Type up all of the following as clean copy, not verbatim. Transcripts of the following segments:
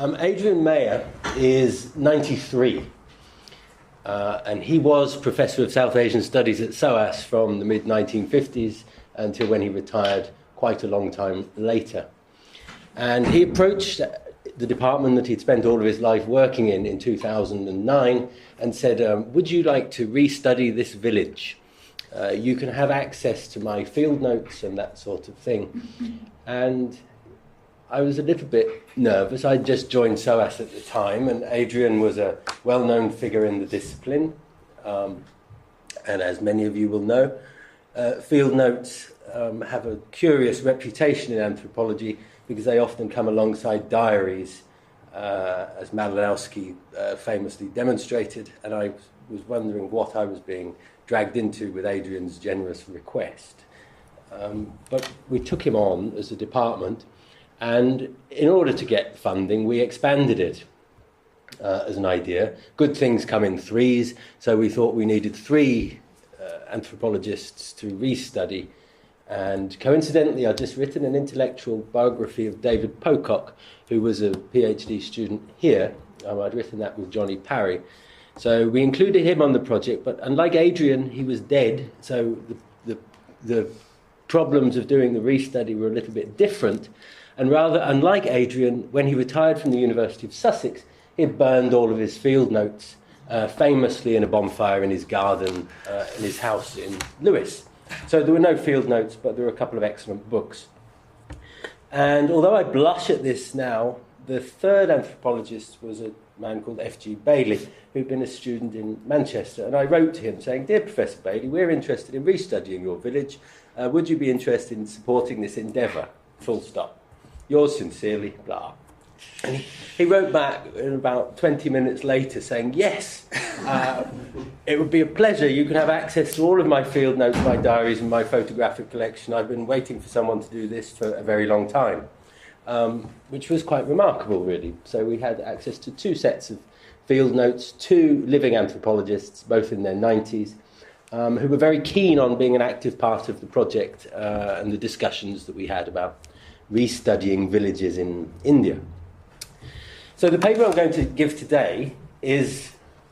Adrian Mayer is 93, and he was Professor of South Asian Studies at SOAS from the mid-1950s until when he retired quite a long time later. And he approached the department that he'd spent all of his life working in 2009 and said, would you like to restudy this village? You can have access to my field notes and that sort of thing. And I was a little bit nervous. I'd just joined SOAS at the time, and Adrian was a well-known figure in the discipline. And as many of you will know, field notes have a curious reputation in anthropology because they often come alongside diaries, as Malinowski famously demonstrated, and I was wondering what I was being dragged into with Adrian's generous request. But we took him on as a department, and in order to get funding, we expanded it as an idea. Good things come in threes, so we thought we needed 3 anthropologists to restudy. And coincidentally, I'd just written an intellectual biography of David Pocock, who was a PhD student here. I'd written that with Johnny Parry. So we included him on the project, but unlike Adrian, he was dead, so the problems of doing the restudy were a little bit different. And rather, unlike Adrian, when he retired from the University of Sussex, he had burned all of his field notes, famously in a bonfire in his garden, in his house in Lewes. So there were no field notes, but there were a couple of excellent books. And although I blush at this now, the third anthropologist was a man called F.G. Bailey, who'd been a student in Manchester. And I wrote to him saying, "Dear Professor Bailey, we're interested in restudying your village. Would you be interested in supporting this endeavour? Full stop. Yours sincerely, blah." And he wrote back about 20 minutes later saying, "Yes, it would be a pleasure. You can have access to all of my field notes, my diaries and my photographic collection. I've been waiting for someone to do this for a very long time," which was quite remarkable, really. So we had access to 2 sets of field notes, 2 living anthropologists, both in their 90s, who were very keen on being an active part of the project and the discussions that we had about restudying villages in India. So the paper I'm going to give today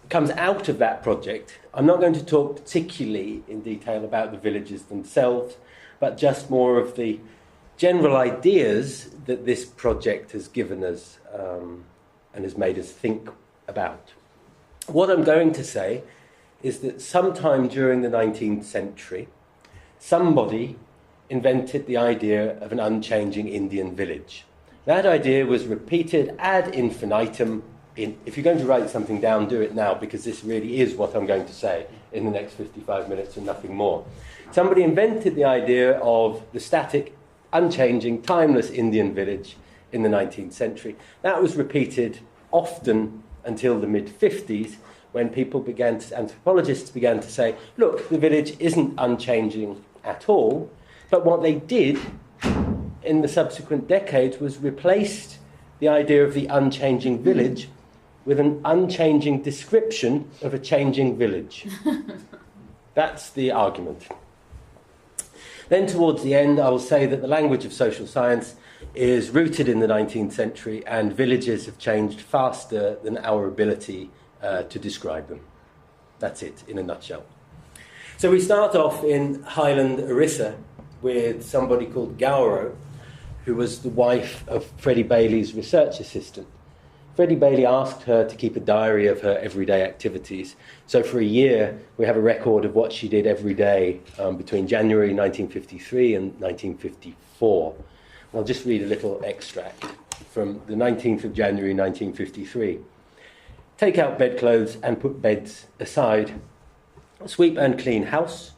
comes out of that project. I'm not going to talk particularly in detail about the villages themselves, but just more of the general ideas that this project has given us and has made us think about. What I'm going to say is that sometime during the 19th century, somebody invented the idea of an unchanging Indian village. That idea was repeated ad infinitum. If you're going to write something down, do it now, because this really is what I'm going to say in the next 55 minutes and nothing more. Somebody invented the idea of the static, unchanging, timeless Indian village in the 19th century. That was repeated often until the mid-50s, when anthropologists began to say, look, the village isn't unchanging at all, but what they did in the subsequent decades was replaced the idea of the unchanging village with an unchanging description of a changing village. That's the argument. Then towards the end, I will say that the language of social science is rooted in the 19th century, and villages have changed faster than our ability to describe them. That's it, in a nutshell. So we start off in Highland Orissa with somebody called Gowro, who was the wife of Freddie Bailey's research assistant. Freddie Bailey asked her to keep a diary of her everyday activities. So for a year, we have a record of what she did every day between January 1953 and 1954. I'll just read a little extract from the 19th of January 1953. Take out bedclothes and put beds aside. Sweep and clean house.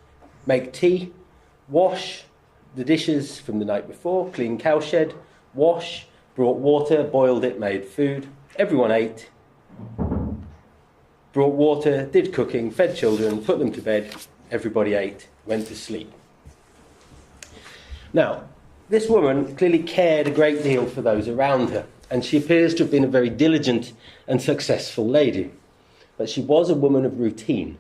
Make tea. Wash the dishes from the night before. Clean cowshed. Wash. Brought water. Boiled it. Made food. Everyone ate. Brought water. Did cooking. Fed children. Put them to bed. Everybody ate. Went to sleep. Now, this woman clearly cared a great deal for those around her, and she appears to have been a very diligent and successful lady. But she was a woman of routine.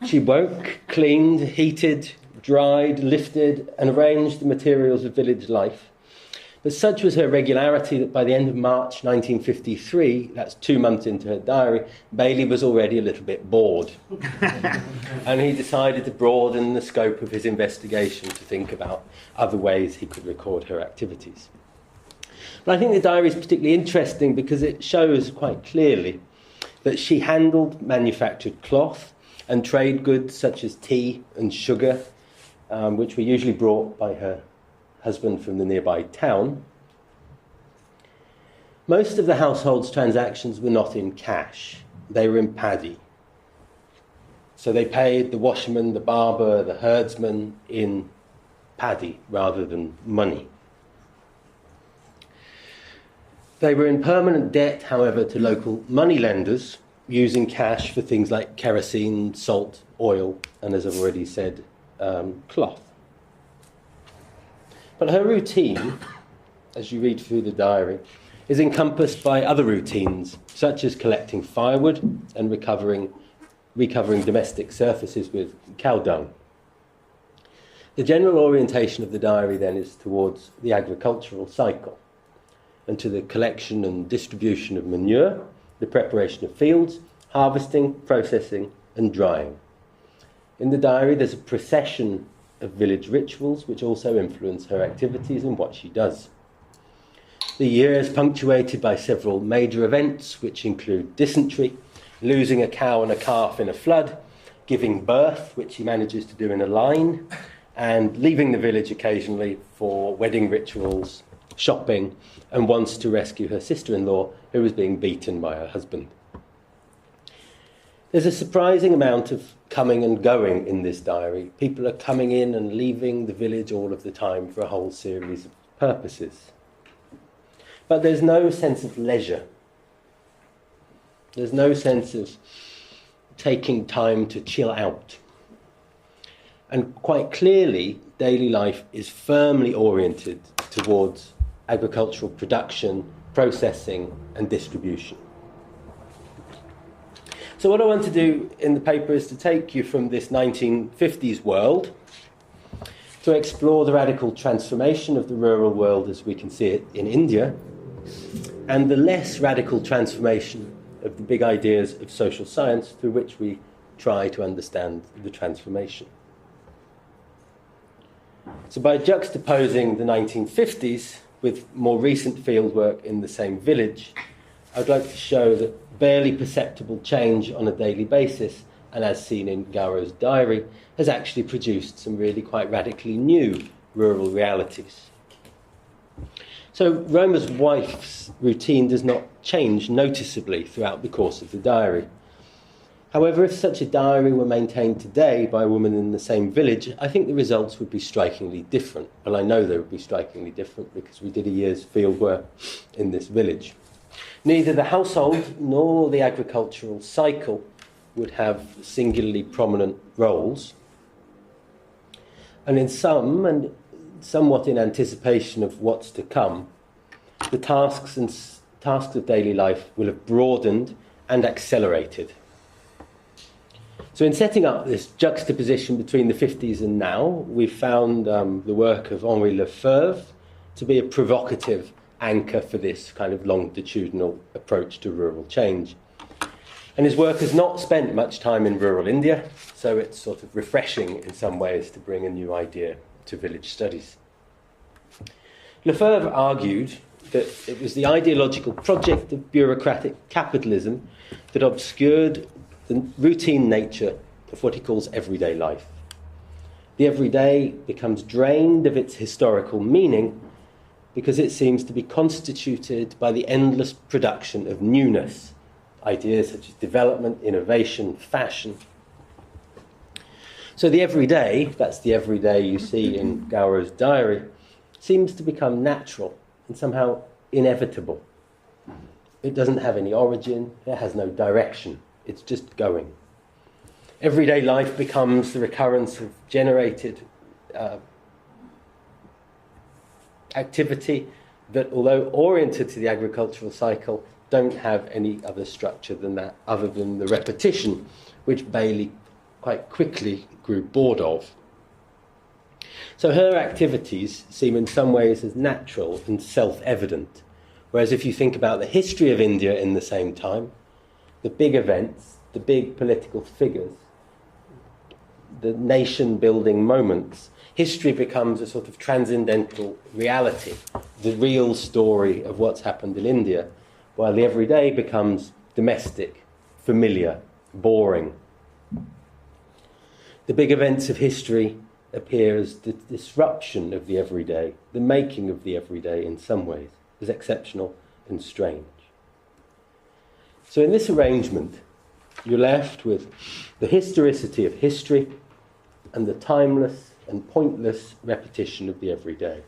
She woke, cleaned, heated, dried, lifted, and arranged the materials of village life. But such was her regularity that by the end of March 1953, that's 2 months into her diary, Bailey was already a little bit bored. And he decided to broaden the scope of his investigation to think about other ways he could record her activities. But I think the diary is particularly interesting because it shows quite clearly that she handled manufactured cloth and trade goods such as tea and sugar, which were usually brought by her husband from the nearby town. Most of the household's transactions were not in cash, they were in paddy. So they paid the washerman, the barber, the herdsman in paddy rather than money. They were in permanent debt, however, to local moneylenders, using cash for things like kerosene, salt, oil, and, as I've already said, cloth. But her routine, as you read through the diary, is encompassed by other routines, such as collecting firewood and recovering domestic surfaces with cow dung. The general orientation of the diary, then, is towards the agricultural cycle and to the collection and distribution of manure, the preparation of fields, harvesting, processing, and drying. In the diary, there's a procession of village rituals which also influence her activities and what she does. The year is punctuated by several major events which include dysentery, losing a cow and a calf in a flood, giving birth, which she manages to do in a line, and leaving the village occasionally for wedding rituals, shopping, and once to rescue her sister-in-law who was being beaten by her husband. There's a surprising amount of coming and going in this diary. People are coming in and leaving the village all of the time for a whole series of purposes. But there's no sense of leisure. There's no sense of taking time to chill out. And quite clearly, daily life is firmly oriented towards agricultural production, processing, and distribution. So what I want to do in the paper is to take you from this 1950s world to explore the radical transformation of the rural world as we can see it in India, and the less radical transformation of the big ideas of social science through which we try to understand the transformation. So by juxtaposing the 1950s with more recent fieldwork in the same village, I'd like to show that barely perceptible change on a daily basis, and as seen in Gauro's diary, has actually produced some really quite radically new rural realities. So Roma's wife's routine does not change noticeably throughout the course of the diary. However, if such a diary were maintained today by a woman in the same village, I think the results would be strikingly different. Well, I know they would be strikingly different because we did a year's field work in this village. Neither the household nor the agricultural cycle would have singularly prominent roles. And in some, and somewhat in anticipation of what's to come, the tasks of daily life will have broadened and accelerated. So in setting up this juxtaposition between the 50s and now, we've found the work of Henri Lefebvre to be a provocative anchor for this kind of longitudinal approach to rural change. And his work has not spent much time in rural India, so it's sort of refreshing in some ways to bring a new idea to village studies. Lefebvre argued that it was the ideological project of bureaucratic capitalism that obscured the routine nature of what he calls everyday life. The everyday becomes drained of its historical meaning because it seems to be constituted by the endless production of newness, ideas such as development, innovation, fashion. So the everyday, that's the everyday you see in Gauro's diary, seems to become natural and somehow inevitable. It doesn't have any origin, it has no direction, it's just going. Everyday life becomes the recurrence of generated activity that, although oriented to the agricultural cycle, don't have any other structure than that, other than the repetition, which Bailey quite quickly grew bored of. So her activities seem in some ways as natural and self-evident, whereas if you think about the history of India in the same time, the big events, the big political figures, the nation-building moments, history becomes a sort of transcendental reality, the real story of what's happened in India, while the everyday becomes domestic, familiar, boring. The big events of history appear as the disruption of the everyday, the making of the everyday in some ways, as exceptional and strange. So in this arrangement, you're left with the historicity of history and the timeless and pointless repetition of the everyday.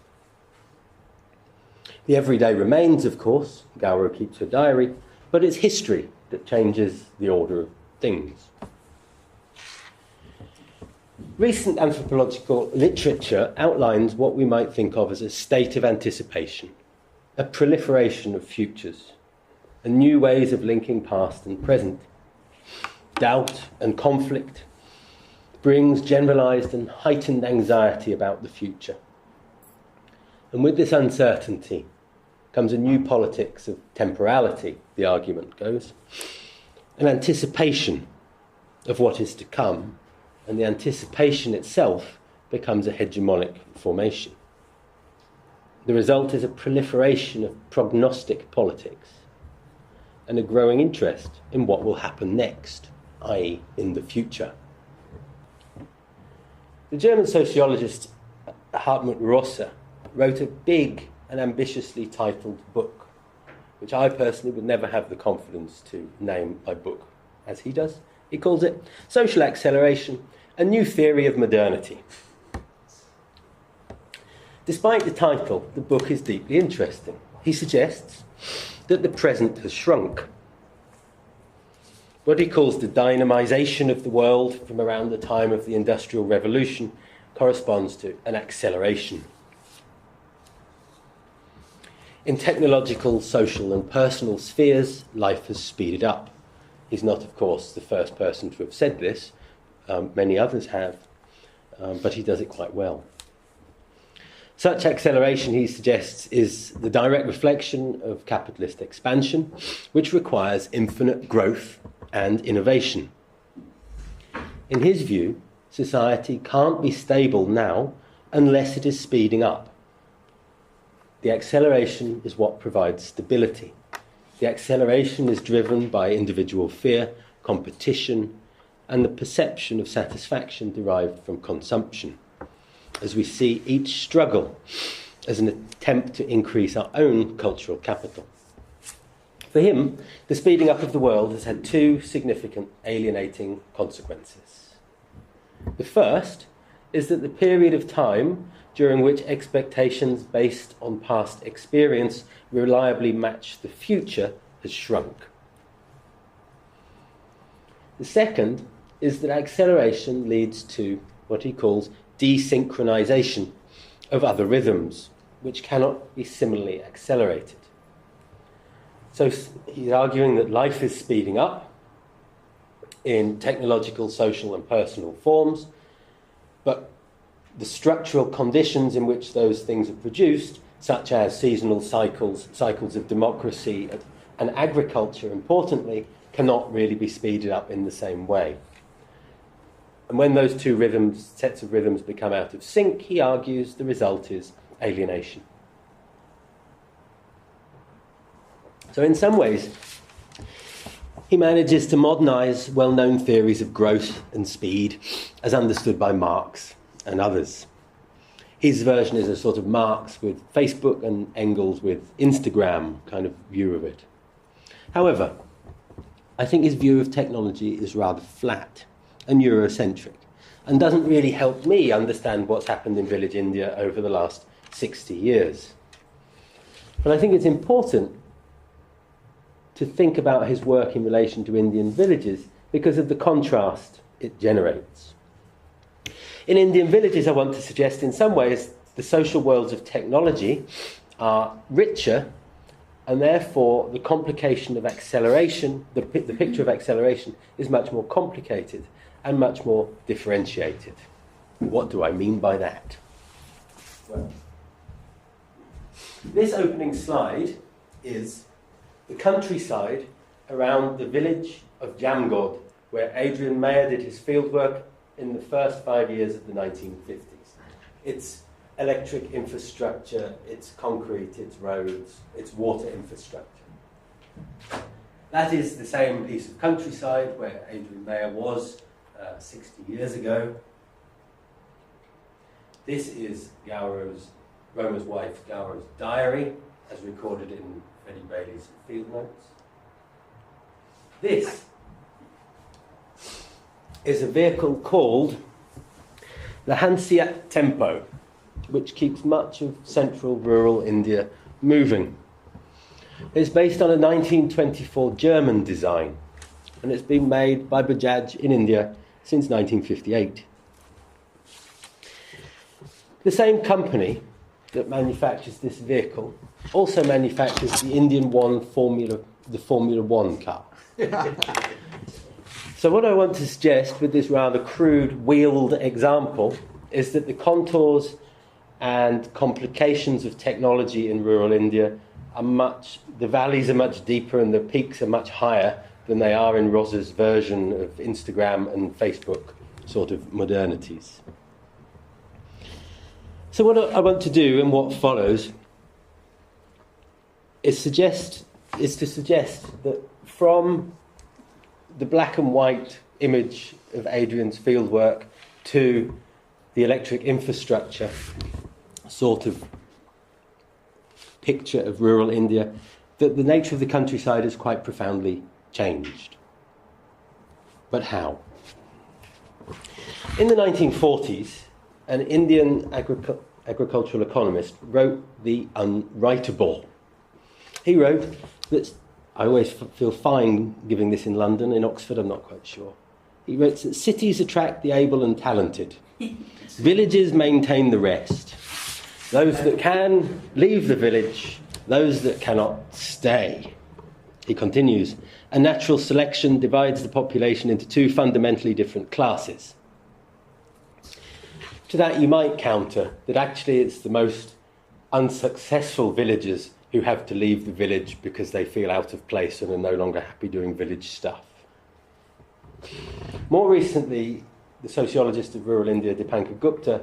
The everyday remains, of course, Gowrow keeps her diary, but it's history that changes the order of things. Recent anthropological literature outlines what we might think of as a state of anticipation, a proliferation of futures, and new ways of linking past and present. Doubt and conflict brings generalized and heightened anxiety about the future. And with this uncertainty comes a new politics of temporality, the argument goes, an anticipation of what is to come, and the anticipation itself becomes a hegemonic formation. The result is a proliferation of prognostic politics and a growing interest in what will happen next, i.e. in the future. The German sociologist Hartmut Rosser wrote a big and ambitiously titled book, which I personally would never have the confidence to name my book as he does. He calls it Social Acceleration, a New Theory of Modernity. Despite the title, the book is deeply interesting. He suggests that the present has shrunk. What he calls the dynamization of the world from around the time of the Industrial Revolution corresponds to an acceleration. In technological, social and personal spheres, life has speeded up. He's not, of course, the first person to have said this. Many others have, but he does it quite well. Such acceleration, he suggests, is the direct reflection of capitalist expansion, which requires infinite growth and innovation. In his view, society can't be stable now unless it is speeding up. The acceleration is what provides stability. The acceleration is driven by individual fear, competition, and the perception of satisfaction derived from consumption, as we see each struggle as an attempt to increase our own cultural capital. For him, the speeding up of the world has had two significant alienating consequences. The first is that the period of time during which expectations based on past experience reliably match the future has shrunk. The second is that acceleration leads to what he calls desynchronization of other rhythms, which cannot be similarly accelerated. So he's arguing that life is speeding up in technological, social and personal forms, but the structural conditions in which those things are produced, such as seasonal cycles, cycles of democracy and agriculture, importantly, cannot really be speeded up in the same way. And when those two sets of rhythms become out of sync, he argues the result is alienation. So in some ways, he manages to modernize well-known theories of growth and speed as understood by Marx and others. His version is a sort of Marx with Facebook and Engels with Instagram kind of view of it. However, I think his view of technology is rather flat and Eurocentric and doesn't really help me understand what's happened in village India over the last 60 years. But I think it's important to think about his work in relation to Indian villages because of the contrast it generates. In Indian villages, I want to suggest in some ways the social worlds of technology are richer, and therefore the complication of acceleration, the picture of acceleration is much more complicated and much more differentiated. What do I mean by that? well. This opening slide is the countryside around the village of Jamgod, where Adrian Mayer did his fieldwork in the first 5 years of the 1950s. It's electric infrastructure, it's concrete, it's roads, it's water infrastructure. That is the same piece of countryside where Adrian Mayer was 60 years ago. This is Romer's wife Gowro's diary, as recorded in Freddie Bailey's field notes. This is a vehicle called the Hansiat Tempo, which keeps much of central rural India moving. It's based on a 1924 German design, and it's been made by Bajaj in India since 1958. The same company that manufactures this vehicle also manufactures the Formula One car. So what I want to suggest with this rather crude wheeled example is that the contours and complications of technology in rural India the valleys are much deeper and the peaks are much higher than they are in Rosa's version of Instagram and Facebook sort of modernities. So what I want to do and what follows is to suggest that from the black and white image of Adrian's fieldwork to the electric infrastructure sort of picture of rural India, that the nature of the countryside has quite profoundly changed. But how? In the 1940s, an Indian agricultural economist wrote the unwritable. He wrote that, I always feel fine giving this in London, in Oxford I'm not quite sure. He wrote that cities attract the able and talented. Villages maintain the rest. Those that can, leave the village. Those that cannot, stay. He continues, a natural selection divides the population into two fundamentally different classes. To that you might counter that actually it's the most unsuccessful villagers who have to leave the village because they feel out of place and are no longer happy doing village stuff. More recently, the sociologist of rural India, Dipankar Gupta,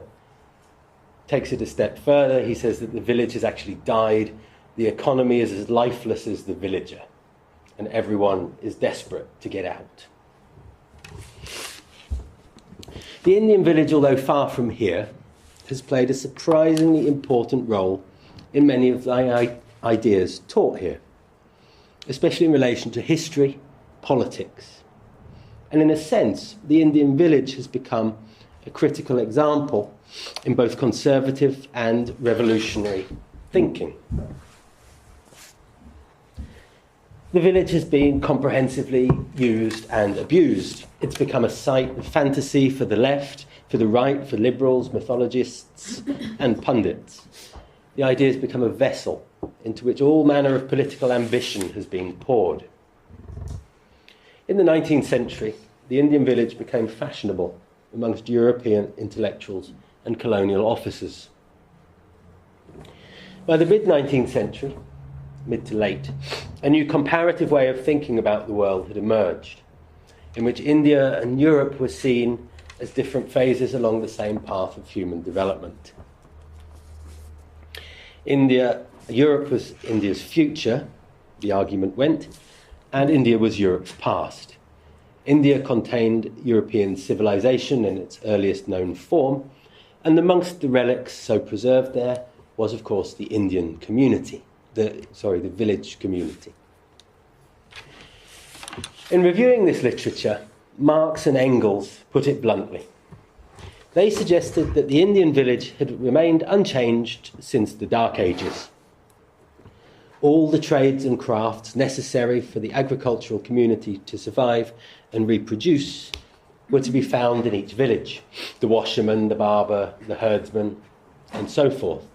takes it a step further. He says that the village has actually died. The economy is as lifeless as the villager, and everyone is desperate to get out. The Indian village, although far from here, has played a surprisingly important role in many of the ideas taught here, especially in relation to history, politics. And in a sense, the Indian village has become a critical example in both conservative and revolutionary thinking. The village has been comprehensively used and abused. It's become a site of fantasy for the left, for the right, for liberals, mythologists, and pundits. The idea has become a vessel into which all manner of political ambition has been poured. In the 19th century, the Indian village became fashionable amongst European intellectuals and colonial officers. By the mid-19th century, mid to late, a new comparative way of thinking about the world had emerged, in which India and Europe were seen as different phases along the same path of human development. Europe was India's future, the argument went, and India was Europe's past. India contained European civilization in its earliest known form, and amongst the relics so preserved there was, of course, the Indian community, the village community. In reviewing this literature, Marx and Engels put it bluntly. They suggested that the Indian village had remained unchanged since the Dark Ages. All the trades and crafts necessary for the agricultural community to survive and reproduce were to be found in each village. The washerman, the barber, the herdsman, and so forth.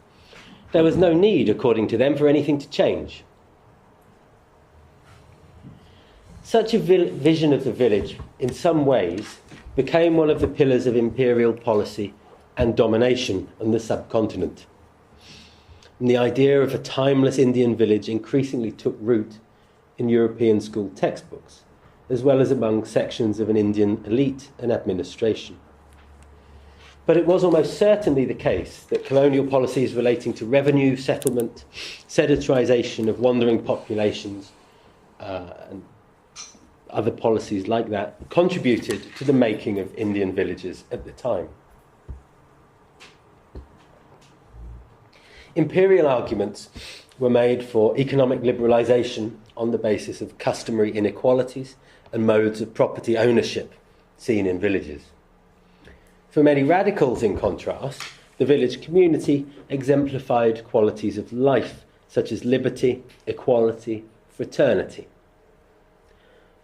There was no need, according to them, for anything to change. Such a vision of the village, in some ways, became one of the pillars of imperial policy and domination on the subcontinent. and the idea of a timeless Indian village increasingly took root in European school textbooks, as well as among sections of an Indian elite and administration. But it was almost certainly the case that colonial policies relating to revenue, settlement, sedentarisation of wandering populations, and other policies like that contributed to the making of Indian villages at the time. Imperial arguments were made for economic liberalisation on the basis of customary inequalities and modes of property ownership seen in villages. For many radicals, in contrast, the village community exemplified qualities of life such as liberty, equality, fraternity,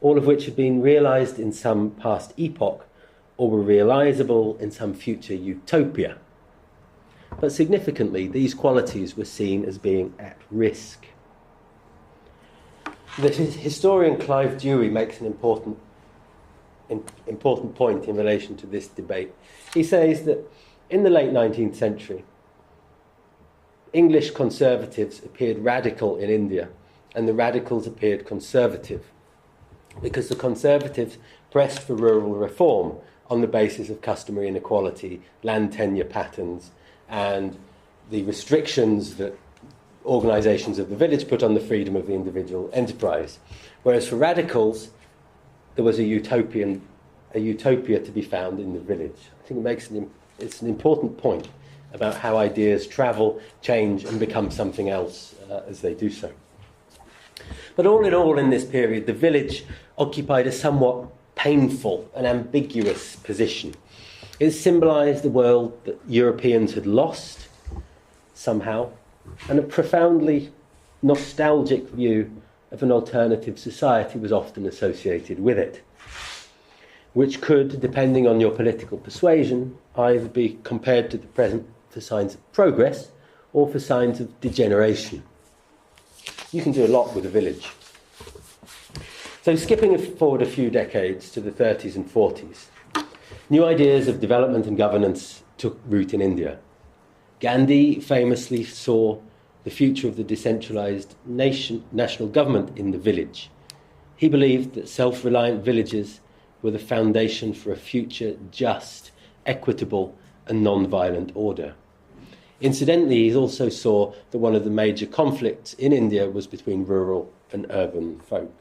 all of which had been realised in some past epoch or were realisable in some future utopia. But significantly, these qualities were seen as being at risk. The historian Clive Dewey makes an important point in relation to this debate. He says that in the late 19th century, English conservatives appeared radical in India, and the radicals appeared conservative, because the conservatives pressed for rural reform on the basis of customary inequality, land tenure patterns, and the restrictions that organisations of the village put on the freedom of the individual enterprise. Whereas for radicals, there was a utopia to be found in the village. I think it's an important point about how ideas travel, change, and become something else as they do so. But all in all, in this period, the village occupied a somewhat painful and ambiguous position. It symbolised the world that Europeans had lost, somehow, and a profoundly nostalgic view of an alternative society was often associated with it, which could, depending on your political persuasion, either be compared to the present for signs of progress or for signs of degeneration. You can do a lot with a village. So skipping forward a few decades to the 30s and 40s, new ideas of development and governance took root in India. Gandhi famously saw the future of the decentralised national government in the village. He believed that self-reliant villages were the foundation for a future just, equitable and non-violent order. Incidentally, he also saw that one of the major conflicts in India was between rural and urban folk.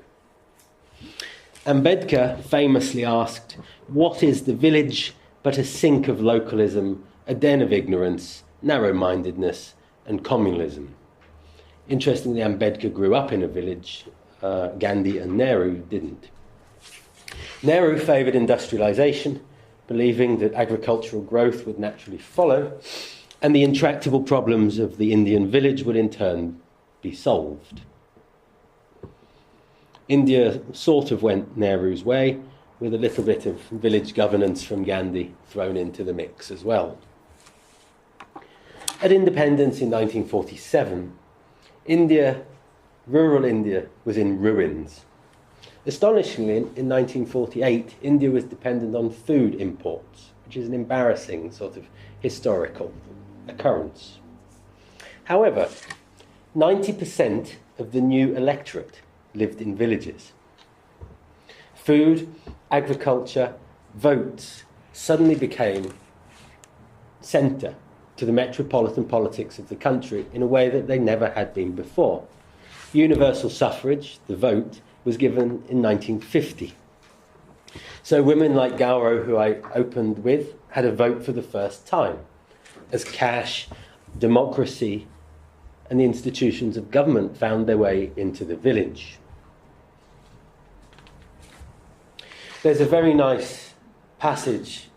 Ambedkar famously asked, "What is the village but a sink of localism, a den of ignorance, narrow-mindedness and communalism?" Interestingly, Ambedkar grew up in a village. Gandhi and Nehru didn't. Nehru favoured industrialisation, believing that agricultural growth would naturally follow, and the intractable problems of the Indian village would in turn be solved. India sort of went Nehru's way, with a little bit of village governance from Gandhi thrown into the mix as well. At independence in 1947, rural India was in ruins. Astonishingly, in 1948, India was dependent on food imports, which is an embarrassing sort of historical occurrence. However, 90% of the new electorate lived in villages. Food, agriculture, votes suddenly became centre to the metropolitan politics of the country in a way that they never had been before. Universal suffrage, the vote, was given in 1950. So women like Gauro, who I opened with, had a vote for the first time, as cash, democracy, and the institutions of government found their way into the village. There's a very nice passage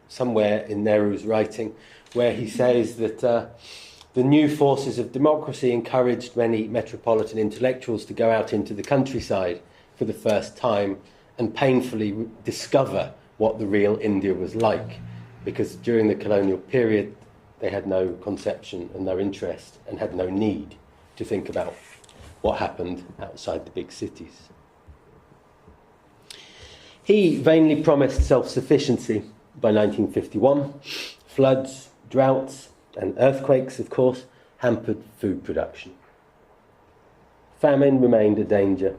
somewhere in Nehru's writing where he says that the new forces of democracy encouraged many metropolitan intellectuals to go out into the countryside for the first time and painfully discover what the real India was like, because during the colonial period they had no conception and no interest and had no need to think about what happened outside the big cities. He vainly promised self-sufficiency by 1951. Floods, droughts and earthquakes, of course, hampered food production. Famine remained a danger,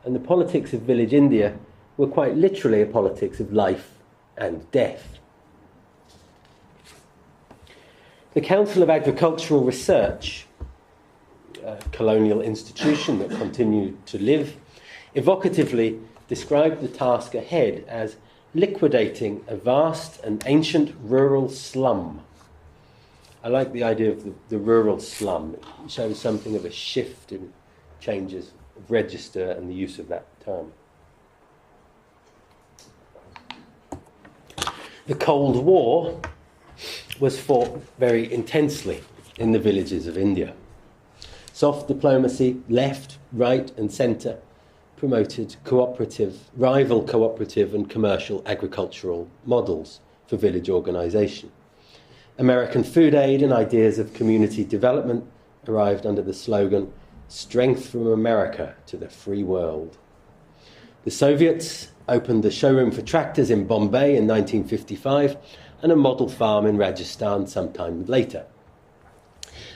and the politics of village India were quite literally a politics of life and death. The Council of Agricultural Research, a colonial institution that continued to live, evocatively described the task ahead as liquidating a vast and ancient rural slum. I like the idea of the rural slum. It shows something of a shift in changes of register and the use of that term. The Cold War was fought very intensely in the villages of India. Soft diplomacy, left, right and centre, promoted rival cooperative and commercial agricultural models for village organisation. American food aid and ideas of community development arrived under the slogan, "Strength from America to the free world." The Soviets opened a showroom for tractors in Bombay in 1955 and a model farm in Rajasthan sometime later.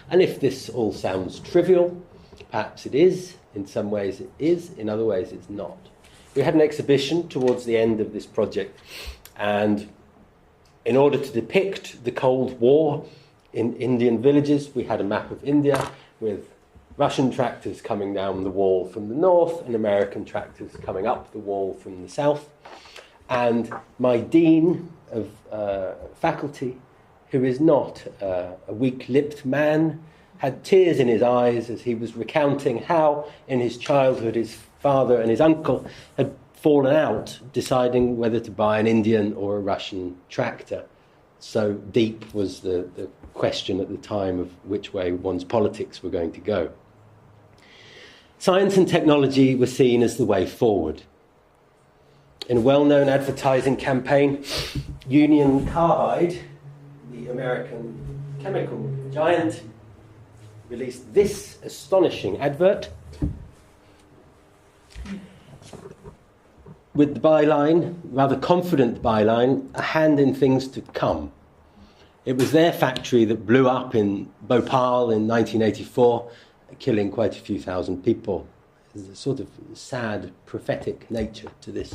And if this all sounds trivial, perhaps it is. In some ways it is, in other ways it's not. We had an exhibition towards the end of this project, and in order to depict the Cold War in Indian villages, we had a map of India with Russian tractors coming down the wall from the north and American tractors coming up the wall from the south. And my dean of faculty, who is not a weak-lipped man, had tears in his eyes as he was recounting how, in his childhood, his father and his uncle had fallen out deciding whether to buy an Indian or a Russian tractor. So deep was the question at the time of which way one's politics were going to go. Science and technology were seen as the way forward. In a well-known advertising campaign, Union Carbide, the American chemical giant, released this astonishing advert with the byline, rather confident byline, "A hand in things to come." It was their factory that blew up in Bhopal in 1984, killing quite a few thousand people. There's a sort of sad, prophetic nature to this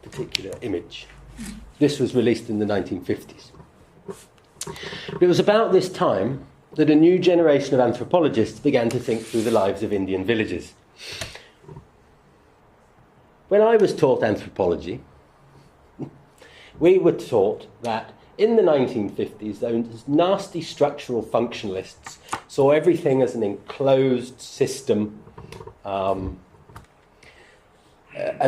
particular image. This was released in the 1950s. It was about this time that a new generation of anthropologists began to think through the lives of Indian villages. When I was taught anthropology, we were taught that in the 1950s, those nasty structural functionalists saw everything as an enclosed system, and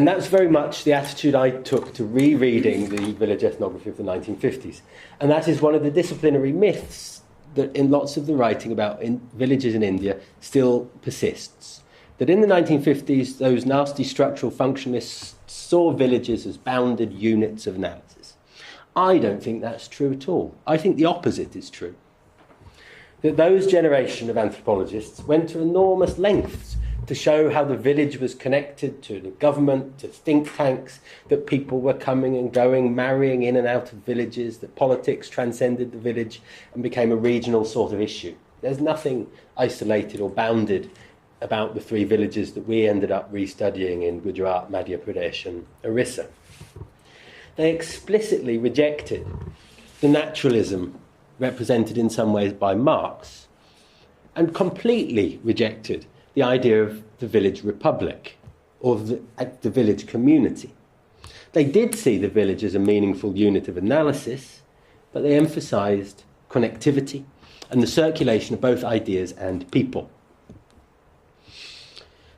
that's very much the attitude I took to rereading the village ethnography of the 1950s. And that is one of the disciplinary myths that in lots of the writing about villages in India still persists. That in the 1950s, those nasty structural functionalists saw villages as bounded units of analysis. I don't think that's true at all. I think the opposite is true. That those generation of anthropologists went to enormous lengths to show how the village was connected to the government, to think tanks, that people were coming and going, marrying in and out of villages, that politics transcended the village and became a regional sort of issue. There's nothing isolated or bounded about the three villages that we ended up restudying in Gujarat, Madhya Pradesh and Orissa. They explicitly rejected the naturalism represented in some ways by Marx and completely rejected the idea of the village republic or the village community. They did see the village as a meaningful unit of analysis, but they emphasised connectivity and the circulation of both ideas and people.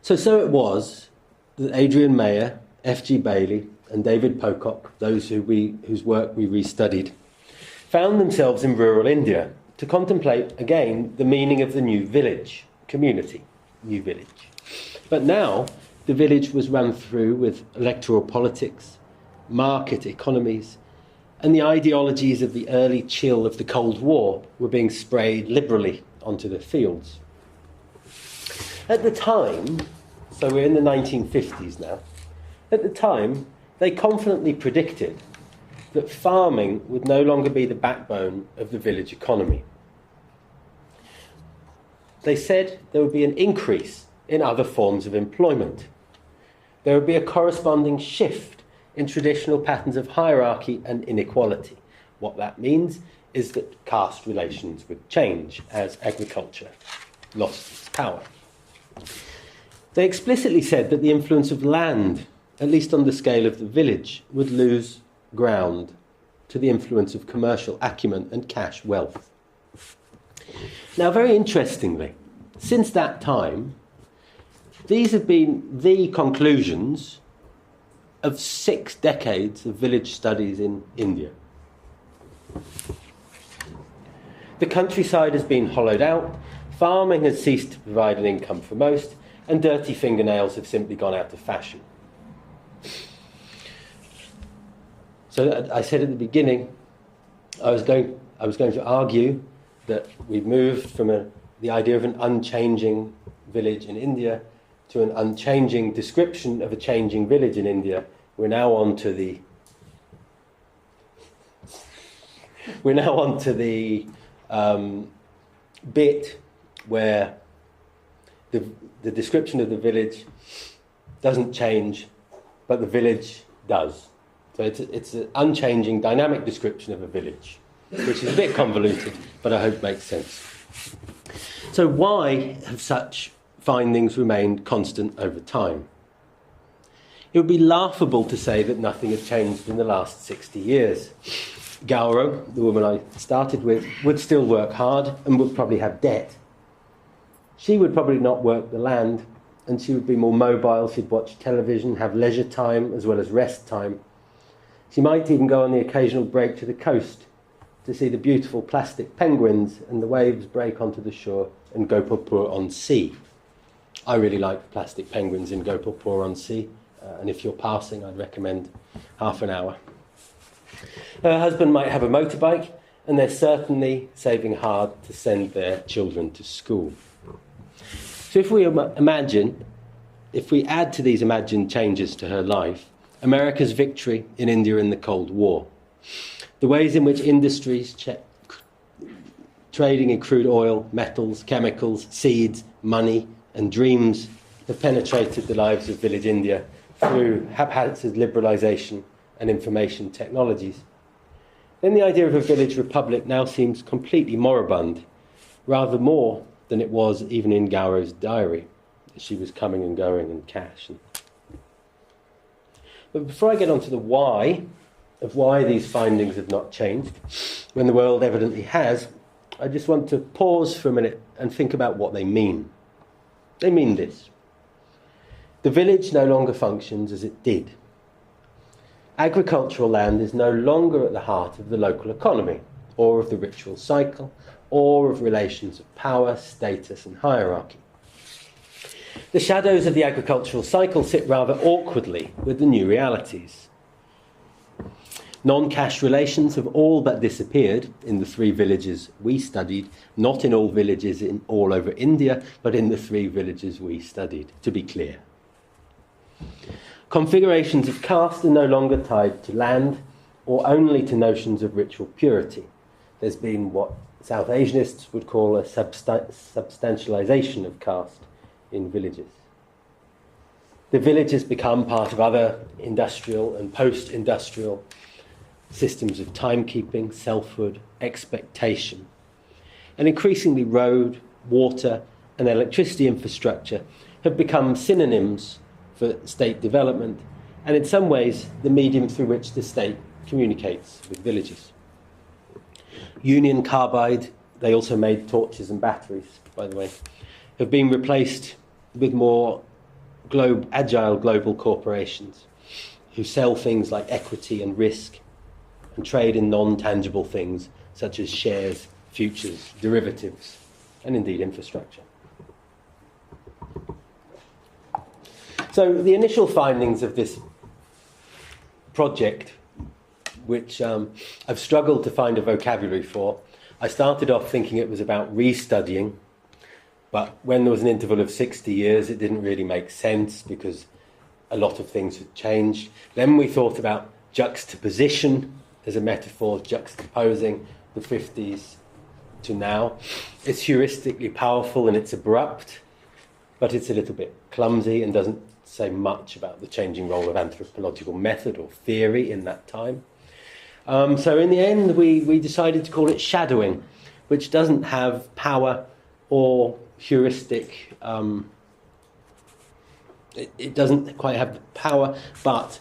So it was that Adrian Mayer, F.G. Bailey and David Pocock, those whose work we restudied, found themselves in rural India to contemplate again the meaning of the new village, community, new village. But now the village was run through with electoral politics, market economies, and the ideologies of the early chill of the Cold War were being sprayed liberally onto the fields. At the time, so we're in the 1950s now, at the time they confidently predicted that farming would no longer be the backbone of the village economy. they said there would be an increase in other forms of employment. There would be a corresponding shift in traditional patterns of hierarchy and inequality. What that means is that caste relations would change as agriculture lost its power. They explicitly said that the influence of land, at least on the scale of the village, would lose ground to the influence of commercial acumen and cash wealth. Now, very interestingly, since that time, these have been the conclusions of 6 decades of village studies in India. The countryside has been hollowed out, farming has ceased to provide an income for most, and dirty fingernails have simply gone out of fashion. So I said at the beginning, I was going to argue that we've moved from the idea of an unchanging village in India to an unchanging description of a changing village in India. We're now on to the bit where the description of the village doesn't change, but the village does. So it's an unchanging, dynamic description of a village, which is a bit convoluted, but I hope makes sense. So why have such findings remained constant over time? It would be laughable to say that nothing had changed in the last 60 years. Gauro, the woman I started with, would still work hard and would probably have debt. She would probably not work the land, and she would be more mobile. She'd watch television, have leisure time as well as rest time. She might even go on the occasional break to the coast to see the beautiful plastic penguins and the waves break onto the shore in Gopalpur on Sea. I really like plastic penguins in Gopalpur on Sea, and if you're passing, I'd recommend half an hour. Her husband might have a motorbike, and they're certainly saving hard to send their children to school. So if we add to these imagined changes to her life, America's victory in India in the Cold War, the ways in which industries trading in crude oil, metals, chemicals, seeds, money and dreams have penetrated the lives of village India through haphazard liberalisation and information technologies, then the idea of a village republic now seems completely moribund, rather more than it was even in Gauro's diary, as she was coming and going in cash. But before I get on to the why these findings have not changed, when the world evidently has, I just want to pause for a minute and think about what they mean. They mean this. The village no longer functions as it did. Agricultural land is no longer at the heart of the local economy, or of the ritual cycle, or of relations of power, status and hierarchy. The shadows of the agricultural cycle sit rather awkwardly with the new realities. Non-cash relations have all but disappeared in the 3 villages we studied, not in all villages all over India, but in the 3 villages we studied, to be clear. Configurations of caste are no longer tied to land or only to notions of ritual purity. There's been what South Asianists would call a substantialisation of caste in villages. The village has become part of other industrial and post-industrial systems of timekeeping, selfhood, expectation. And increasingly road, water and electricity infrastructure have become synonyms for state development, and in some ways the medium through which the state communicates with villages. Union Carbide, they also made torches and batteries, by the way, have been replaced with more agile global corporations who sell things like equity and risk and trade in non-tangible things such as shares, futures, derivatives, and indeed infrastructure. So the initial findings of this project, which I've struggled to find a vocabulary for, I started off thinking it was about restudying, but when there was an interval of 60 years, it didn't really make sense because a lot of things had changed. Then we thought about juxtaposition as a metaphor, juxtaposing the 50s to now. It's heuristically powerful and it's abrupt, but it's a little bit clumsy and doesn't say much about the changing role of anthropological method or theory in that time. So in the end, we decided to call it shadowing, which doesn't have power or heuristic. It doesn't quite have the power, but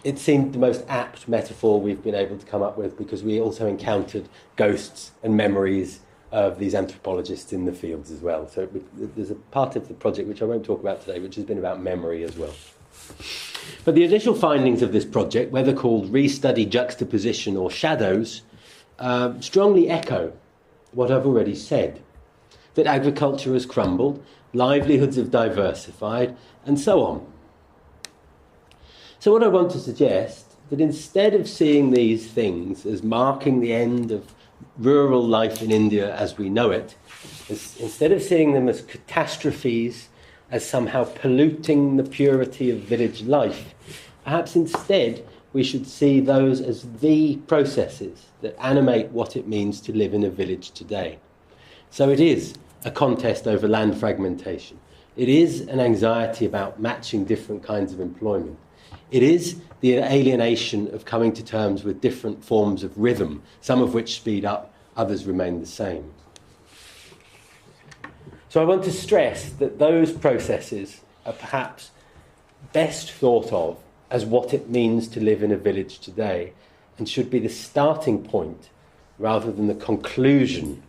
it seemed the most apt metaphor we've been able to come up with, because we also encountered ghosts and memories of these anthropologists in the fields as well. So there's a part of the project which I won't talk about today, which has been about memory as well. But the initial findings of this project, whether called restudy, juxtaposition or shadows, strongly echo what I've already said, that agriculture has crumbled, livelihoods have diversified, and so on. So what I want to suggest, that instead of seeing these things as marking the end of rural life in India as we know it, instead of seeing them as catastrophes, as somehow polluting the purity of village life, perhaps instead we should see those as the processes that animate what it means to live in a village today. So it is a contest over land fragmentation. It is an anxiety about matching different kinds of employment. It is the alienation of coming to terms with different forms of rhythm, some of which speed up, others remain the same. So I want to stress that those processes are perhaps best thought of as what it means to live in a village today, and should be the starting point rather than the conclusion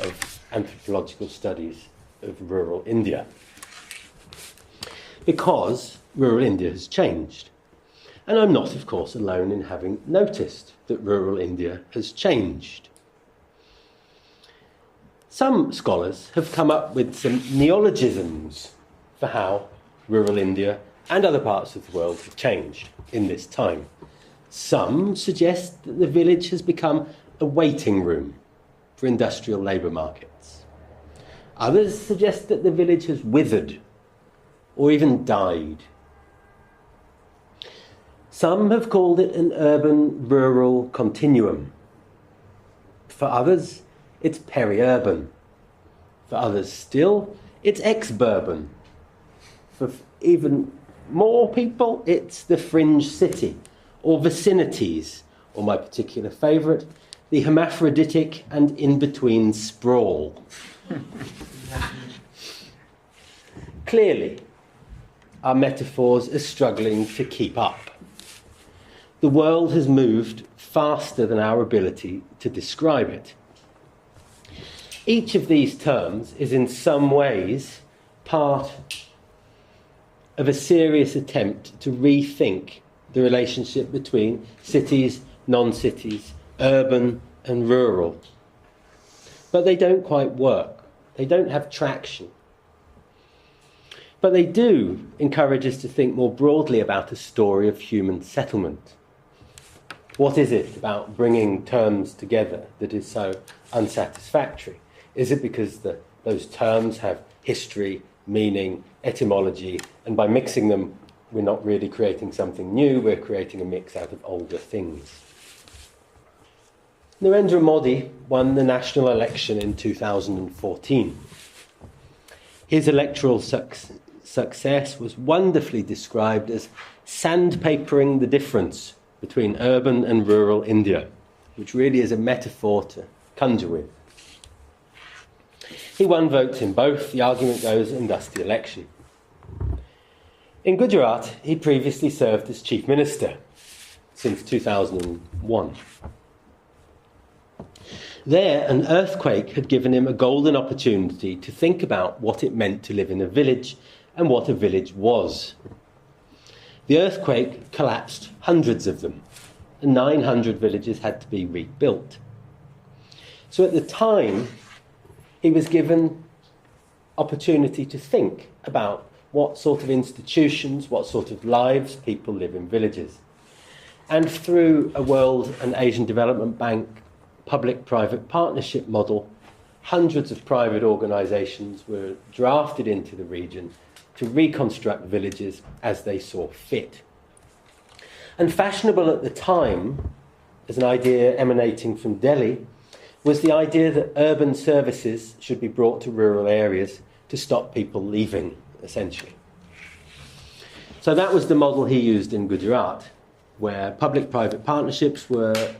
of anthropological studies of rural India. Because rural India has changed. And I'm not, of course, alone in having noticed that rural India has changed. Some scholars have come up with some neologisms for how rural India and other parts of the world have changed in this time. Some suggest that the village has become a waiting room for industrial labour markets. Others suggest that the village has withered or even died. Some have called it an urban-rural continuum. For others, it's peri-urban. For others still, it's ex-burban. For even more people, it's the fringe city, or vicinities, or my particular favourite, the hermaphroditic and in-between sprawl. Clearly, our metaphors are struggling to keep up. The world has moved faster than our ability to describe it. Each of these terms is in some ways part of a serious attempt to rethink the relationship between cities, non-cities, urban and rural. But they don't quite work. They don't have traction. But they do encourage us to think more broadly about a story of human settlement. What is it about bringing terms together that is so unsatisfactory? Is it because those terms have history, meaning, etymology, and by mixing them, we're not really creating something new, we're creating a mix out of older things? Narendra Modi won the national election in 2014. His electoral success was wonderfully described as sandpapering the difference between urban and rural India, which really is a metaphor to conjure with. He won votes in both, the argument goes, and thus the election. In Gujarat, he previously served as Chief Minister since 2001. There, an earthquake had given him a golden opportunity to think about what it meant to live in a village and what a village was. The earthquake collapsed hundreds of them, and 900 villages had to be rebuilt. So at the time, he was given opportunity to think about what sort of institutions, what sort of lives people live in villages. And through a World and Asian Development Bank public-private partnership model, hundreds of private organisations were drafted into the region to reconstruct villages as they saw fit. And fashionable at the time, as an idea emanating from Delhi, was the idea that urban services should be brought to rural areas to stop people leaving, essentially. So that was the model he used in Gujarat, where public-private partnerships were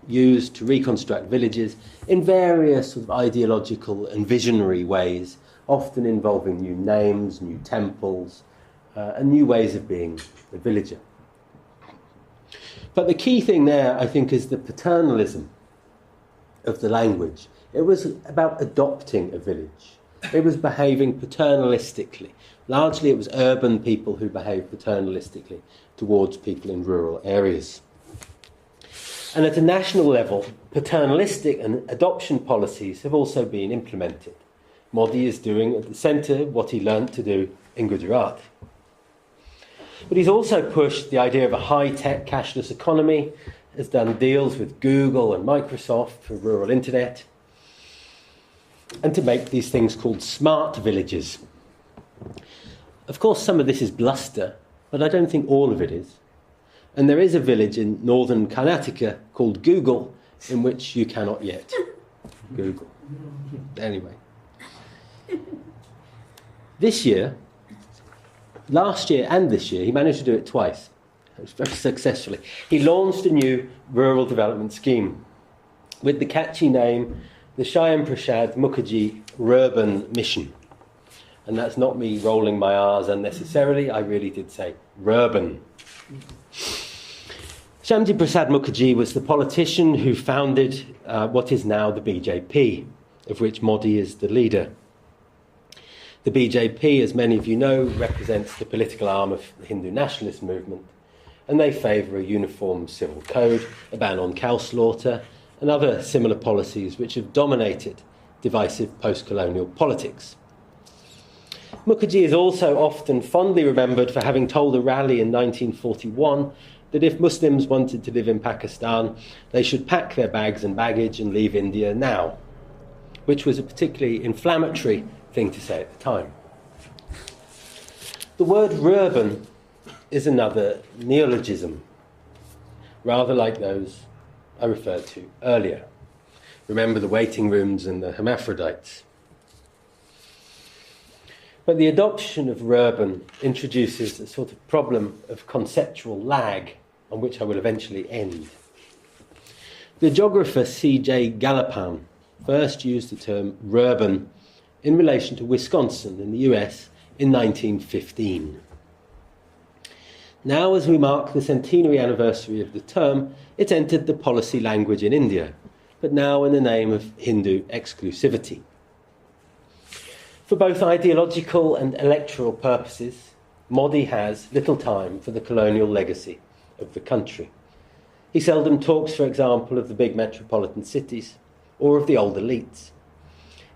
used to reconstruct villages in various sort of ideological and visionary ways, often involving new names, new temples, and new ways of being a villager. But the key thing there, I think, is the paternalism of the language. It was about adopting a village. It was behaving paternalistically. Largely it was urban people who behaved paternalistically towards people in rural areas. And at a national level, paternalistic and adoption policies have also been implemented. Modi is doing at the centre what he learnt to do in Gujarat. But he's also pushed the idea of a high-tech cashless economy, has done deals with Google and Microsoft for rural internet, and to make these things called smart villages. Of course, some of this is bluster, but I don't think all of it is. And there is a village in northern Karnataka called Google, in which you cannot yet Google. Anyway. Last year and this year, he managed to do it twice, very successfully. He launched a new rural development scheme with the catchy name, the Shyam Prasad Mukherjee Rurban Mission. And that's not me rolling my R's unnecessarily, I really did say Rurban. Shyamji Prasad Mukherjee was the politician who founded what is now the BJP, of which Modi is the leader. The BJP, as many of you know, represents the political arm of the Hindu nationalist movement, and they favour a uniform civil code, a ban on cow slaughter, and other similar policies which have dominated divisive post-colonial politics. Mukherjee is also often fondly remembered for having told a rally in 1941 that if Muslims wanted to live in Pakistan, they should pack their bags and baggage and leave India now, which was a particularly inflammatory thing to say at the time. The word rurban is another neologism, rather like those I referred to earlier. Remember the waiting rooms and the hermaphrodites. But the adoption of rurban introduces a sort of problem of conceptual lag, on which I will eventually end. The geographer C.J. Gallipan first used the term rurban in relation to Wisconsin in the US in 1915. Now, as we mark the centenary anniversary of the term, it entered the policy language in India, but now in the name of Hindu exclusivity. For both ideological and electoral purposes, Modi has little time for the colonial legacy of the country. He seldom talks, for example, of the big metropolitan cities or of the old elites.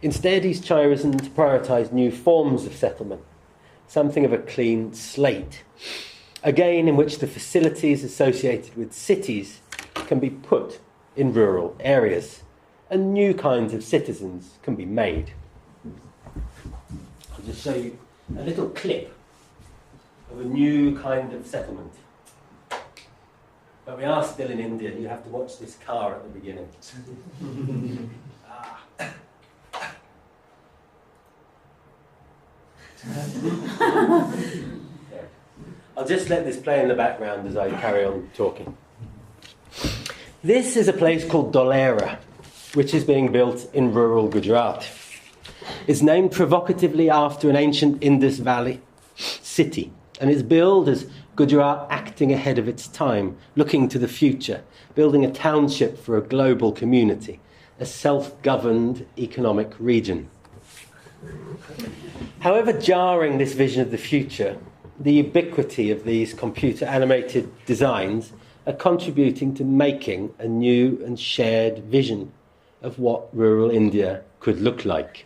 Instead, he's chosen to prioritise new forms of settlement, something of a clean slate, again in which the facilities associated with cities can be put in rural areas and new kinds of citizens can be made. I'll just show you a little clip of a new kind of settlement. But we are still in India, you have to watch this car at the beginning. I'll just let this play in the background as I carry on talking. This is a place called Dholera, which is being built in rural Gujarat. It's named provocatively after an ancient Indus Valley city, and it's billed as Gujarat acting ahead of its time, looking to the future, building a township for a global community, a self-governed economic region. However jarring this vision of the future, the ubiquity of these computer-animated designs are contributing to making a new and shared vision of what rural India could look like.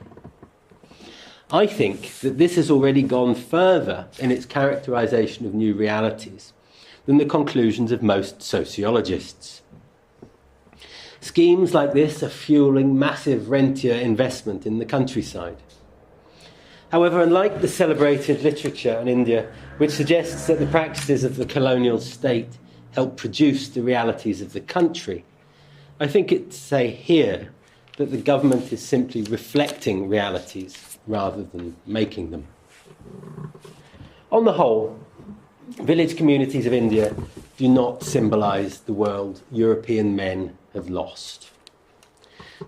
I think that this has already gone further in its characterisation of new realities than the conclusions of most sociologists. Schemes like this are fuelling massive rentier investment in the countryside. However, unlike the celebrated literature in India, which suggests that the practices of the colonial state help produce the realities of the country, I think it's to say here that the government is simply reflecting realities rather than making them. On the whole, village communities of India do not symbolise the world European men have lost.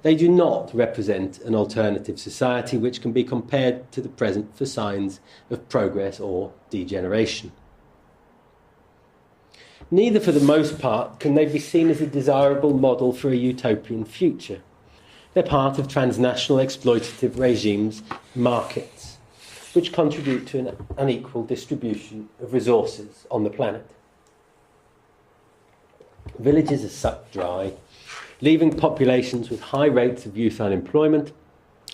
They do not represent an alternative society which can be compared to the present for signs of progress or degeneration. Neither, for the most part, can they be seen as a desirable model for a utopian future. They're part of transnational exploitative regimes, markets, which contribute to an unequal distribution of resources on the planet. Villages are sucked dry, leaving populations with high rates of youth unemployment,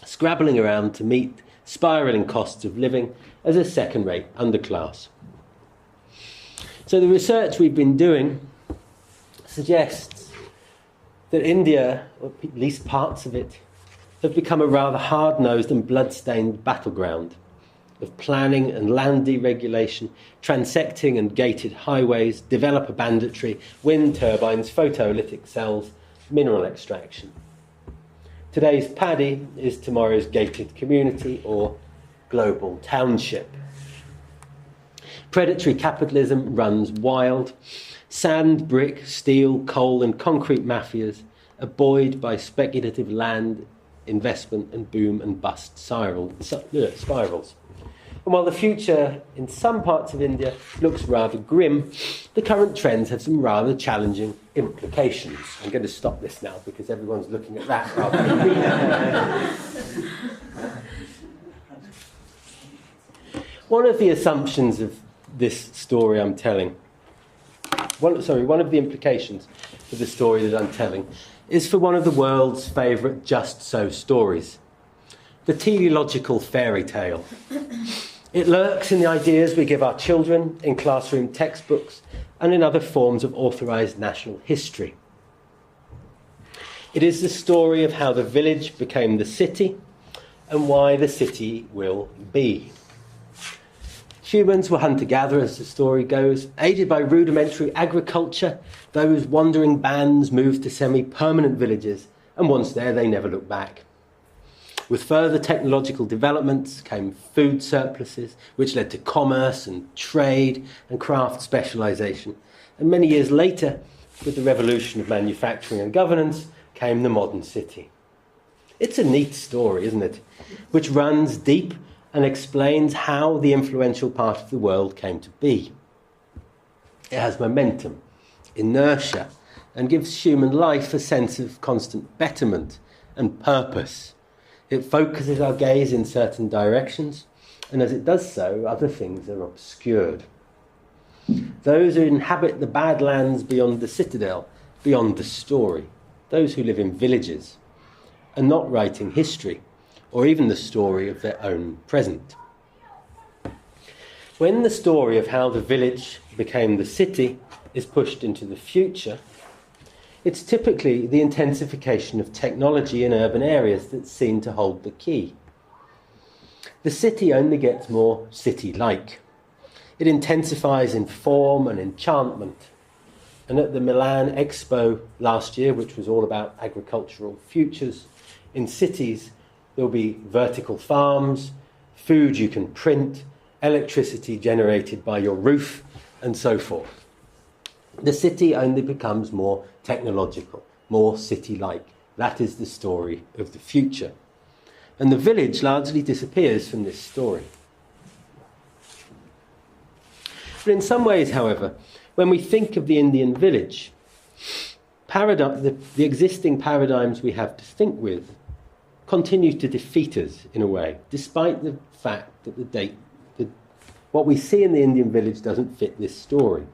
scrabbling around to meet spiralling costs of living as a second-rate underclass. So the research we've been doing suggests that India, or at least parts of it, have become a rather hard-nosed and blood-stained battleground of planning and land deregulation, transecting and gated highways, developer banditry, wind turbines, photolytic cells, mineral extraction. Today's paddy is tomorrow's gated community or global township. Predatory capitalism runs wild. Sand, brick, steel, coal and concrete mafias are buoyed by speculative land investment and boom and bust spirals. And while the future in some parts of India looks rather grim, the current trends have some rather challenging implications. I'm going to stop this now because everyone's looking at that rather than me. One of the assumptions of this story I'm telling, one of the implications for the story that I'm telling is for one of the world's favourite just so stories, the teleological fairy tale. It lurks in the ideas we give our children in classroom textbooks and in other forms of authorised national history. It is the story of how the village became the city and why the city will be. Humans were hunter-gatherers, the story goes. Aided by rudimentary agriculture, those wandering bands moved to semi-permanent villages, and once there, they never looked back. With further technological developments came food surpluses, which led to commerce and trade and craft specialisation. And many years later, with the revolution of manufacturing and governance, came the modern city. It's a neat story, isn't it? Which runs deep and explains how the influential part of the world came to be. It has momentum, inertia, and gives human life a sense of constant betterment and purpose. It focuses our gaze in certain directions, and as it does so, other things are obscured. Those who inhabit the badlands beyond the citadel, beyond the story, those who live in villages, are not writing history, or even the story of their own present. When the story of how the village became the city is pushed into the future, it's typically the intensification of technology in urban areas that's seen to hold the key. The city only gets more city-like. It intensifies in form and enchantment. And at the Milan Expo last year, which was all about agricultural futures, in cities there'll be vertical farms, food you can print, electricity generated by your roof, and so forth. The city only becomes more technological, more city-like. That is the story of the future. And the village largely disappears from this story. But in some ways, however, when we think of the Indian village, the existing paradigms we have to think with continue to defeat us in a way, despite the fact that what we see in the Indian village doesn't fit this story.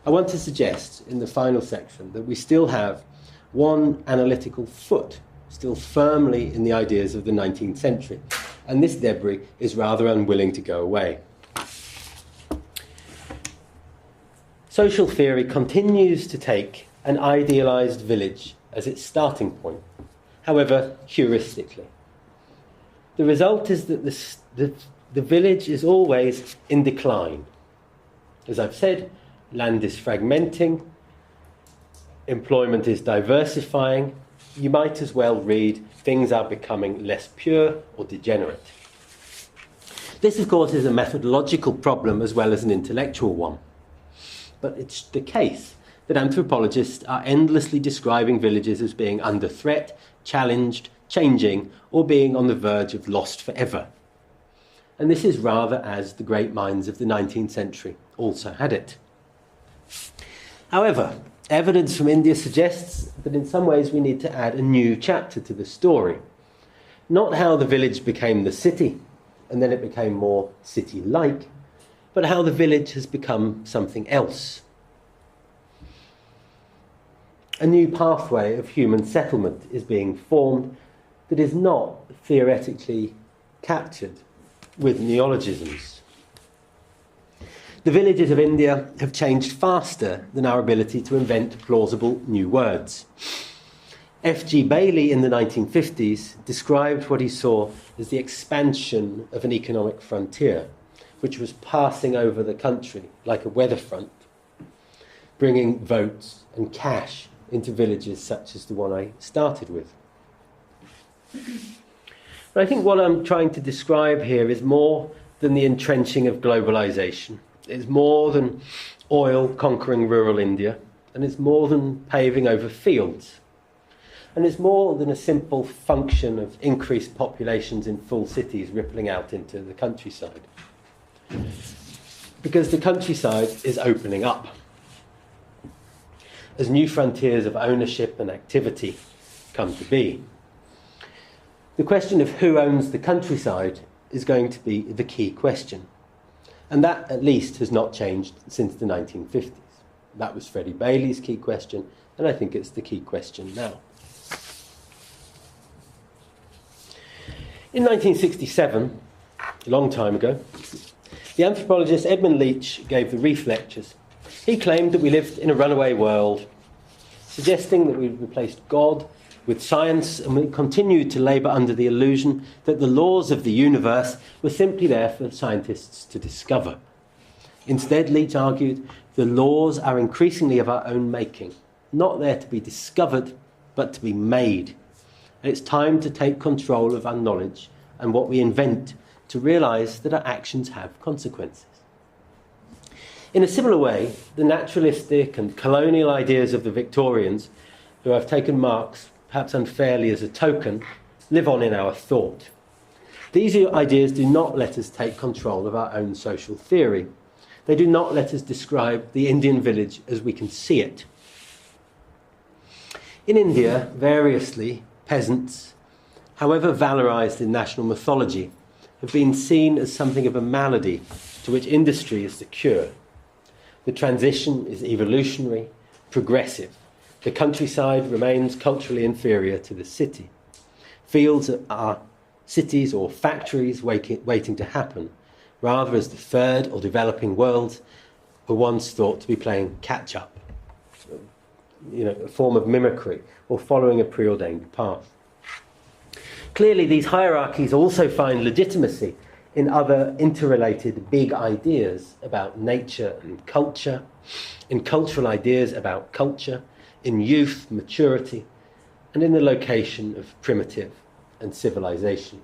I want to suggest in the final section that we still have one analytical foot still firmly in the ideas of the 19th century, and this debris is rather unwilling to go away. Social theory continues to take an idealised village as its starting point, however heuristically. The result is that the village is always in decline. As I've said, land is fragmenting, employment is diversifying, you might as well read things are becoming less pure or degenerate. This, of course, is a methodological problem as well as an intellectual one. But it's the case that anthropologists are endlessly describing villages as being under threat, challenged, changing, or being on the verge of lost forever. And this is rather as the great minds of the 19th century also had it. However, evidence from India suggests that in some ways we need to add a new chapter to the story. Not how the village became the city, and then it became more city-like, but how the village has become something else. A new pathway of human settlement is being formed that is not theoretically captured with neologisms. The villages of India have changed faster than our ability to invent plausible new words. F.G. Bailey in the 1950s described what he saw as the expansion of an economic frontier, which was passing over the country like a weather front, bringing votes and cash into villages such as the one I started with. But I think what I'm trying to describe here is more than the entrenching of globalization. It's more than oil conquering rural India, and it's more than paving over fields. And it's more than a simple function of increased populations in full cities rippling out into the countryside. Because the countryside is opening up as new frontiers of ownership and activity come to be. The question of who owns the countryside is going to be the key question. And that, at least, has not changed since the 1950s. That was Freddie Bailey's key question, and I think it's the key question now. In 1967, a long time ago, the anthropologist Edmund Leach gave the Reef Lectures. He claimed that we lived in a runaway world, suggesting that we'd replaced God with science, and we continued to labour under the illusion that the laws of the universe were simply there for scientists to discover. Instead, Leach argued, the laws are increasingly of our own making, not there to be discovered, but to be made. And it's time to take control of our knowledge and what we invent to realise that our actions have consequences. In a similar way, the naturalistic and colonial ideas of the Victorians, who have taken Marx perhaps unfairly as a token, live on in our thought. These ideas do not let us take control of our own social theory. They do not let us describe the Indian village as we can see it. In India, variously, peasants, however valorised in national mythology, have been seen as something of a malady to which industry is the cure. The transition is evolutionary, progressive. The countryside remains culturally inferior to the city. Fields are cities or factories waiting to happen, rather as the third or developing world were once thought to be playing catch-up, a form of mimicry or following a preordained path. Clearly, these hierarchies also find legitimacy in other interrelated big ideas about nature and culture, in cultural ideas about culture, in youth, maturity, and in the location of primitive and civilization.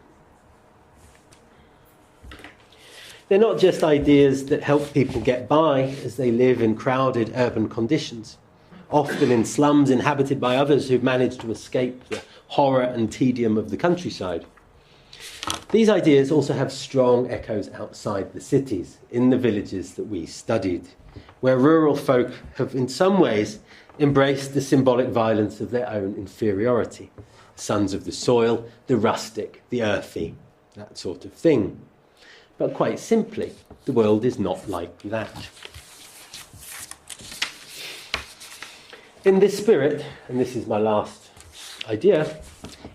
They're not just ideas that help people get by as they live in crowded urban conditions, often in slums inhabited by others who've managed to escape the horror and tedium of the countryside. These ideas also have strong echoes outside the cities, in the villages that we studied, where rural folk have in some ways embraced the symbolic violence of their own inferiority. Sons of the soil, the rustic, the earthy, that sort of thing. But quite simply, the world is not like that. In this spirit, and this is my last idea,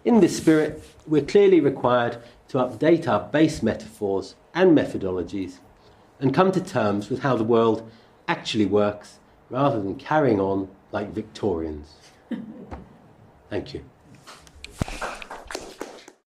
in this spirit, we're clearly required to update our base metaphors and methodologies and come to terms with how the world actually works rather than carrying on like Victorians. Thank you.